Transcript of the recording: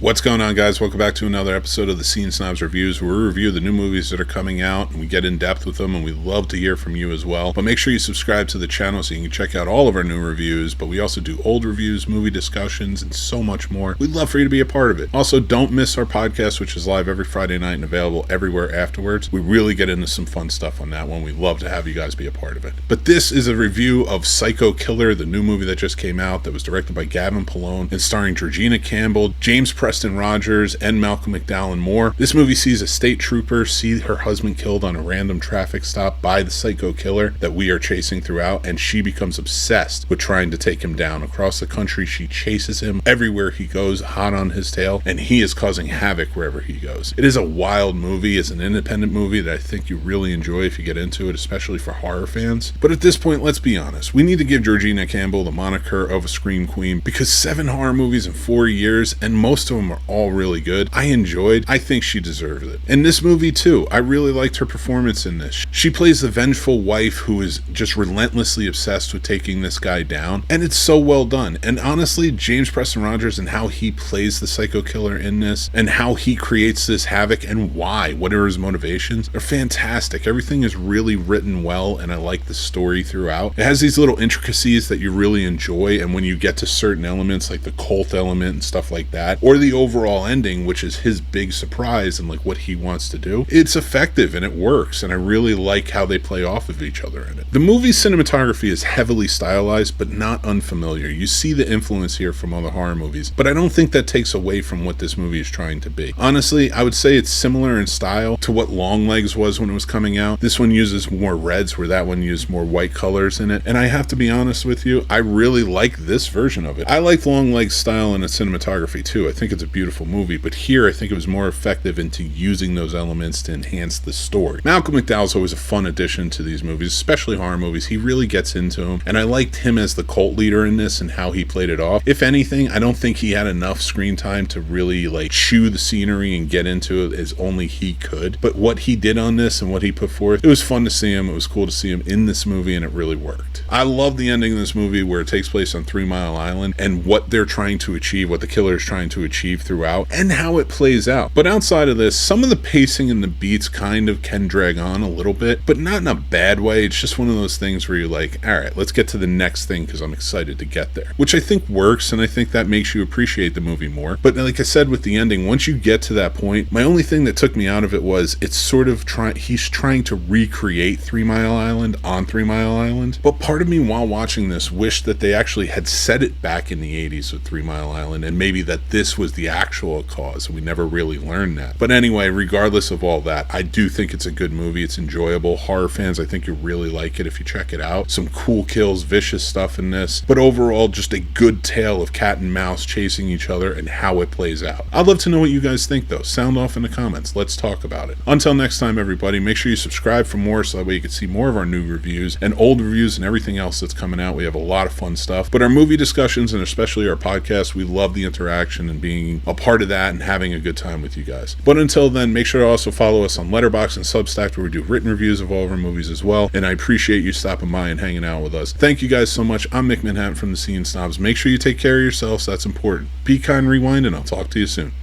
What's going on, guys? Welcome back to another episode of the Scene Snobs Reviews, where we review the new movies that are coming out and we get in depth with them, and we love to hear from you as well. But make sure you subscribe to the channel so you can check out all of our new reviews, but we also do old reviews, movie discussions, and so much more. We'd love for you to be a part of it. Also, don't miss our podcast, which is live every Friday night and available everywhere afterwards. We really get into some fun stuff on that one. We'd love to have you guys be a part of it. But this is a review of Psycho Killer, the new movie that just came out that was directed by Gavin Polone and starring Georgina Campbell, James Preston Rogers, and Malcolm McDowell and more. This movie sees a state trooper see her husband killed on a random traffic stop by the psycho killer that we are chasing throughout, and she becomes obsessed with trying to take him down. Across the country, she chases him everywhere he goes, hot on his tail, and he is causing havoc wherever he goes. It is a wild movie. It's an independent movie that I think you really enjoy if you get into it, especially for horror fans. But at this point, let's be honest. We need to give Georgina Campbell the moniker of a scream queen, because 7 horror movies in 4 years, and most of them are all really good. I think she deserves it. And this movie too, I really liked her performance in this. She plays the vengeful wife who is just relentlessly obsessed with taking this guy down, and it's so well done. And honestly, James Preston Rogers and how he plays the psycho killer in this, and how he creates this havoc and why, what are his motivations, are fantastic. Everything is really written well, and I like the story throughout. It has these little intricacies that you really enjoy, and when you get to certain elements like the cult element and stuff like that, or the overall ending, which is his big surprise and like what he wants to do, it's effective and it works, and I really like how they play off of each other in it. The movie's cinematography is heavily stylized but not unfamiliar. You see the influence here from other horror movies, but I don't think that takes away from what this movie is trying to be. Honestly, I would say it's similar in style to what Longlegs was when it was coming out. This one uses more reds where that one used more white colors in it, and I have to be honest with you, I really like this version of it. I like Longlegs' style and its cinematography too. I think it's a beautiful movie, but here I think it was more effective into using those elements to enhance the story. Malcolm McDowell's always a fun addition to these movies, especially horror movies. He really gets into them, and I liked him as the cult leader in this and how he played it off. If anything, I don't think he had enough screen time to really like chew the scenery and get into it as only he could, but what he did on this and what he put forth, it was fun to see him. It was cool to see him in this movie, and it really worked. I love the ending of this movie where it takes place on 3 Mile Island and what they're trying to achieve, what the killer is trying to achieve throughout, and how it plays out. But outside of this, some of the pacing and the beats kind of can drag on a little bit, but not in a bad way. It's just one of those things where you're like, all right, let's get to the next thing because I'm excited to get there, which I think works, and I think that makes you appreciate the movie more. But like I said with the ending, once you get to that point, my only thing that took me out of it was it's sort of he's trying to recreate 3 Mile Island on 3 Mile Island. But part of me while watching this wished that they actually had set it back in the 80s with 3 Mile Island, and maybe that this was the actual cause. We never really learned that. But anyway, regardless of all that, I do think it's a good movie. It's enjoyable. Horror fans, I think you'll really like it if you check it out. Some cool kills, vicious stuff in this, but overall just a good tale of cat and mouse chasing each other and how it plays out. I'd love to know what you guys think though. Sound off in the comments. Let's talk about it. Until next time, everybody, make sure you subscribe for more so that way you can see more of our new reviews and old reviews and everything else that's coming out. We have a lot of fun stuff, but our movie discussions and especially our podcast, we love the interaction and being a part of that and having a good time with you guys. But until then, make sure to also follow us on Letterboxd and Substack, where we do written reviews of all of our movies as well, and I appreciate you stopping by and hanging out with us. Thank you guys so much. I'm Mick Manhattan from the Scene Snobs. Make sure you take care of yourselves. That's important. Be kind, rewind, and I'll talk to you soon.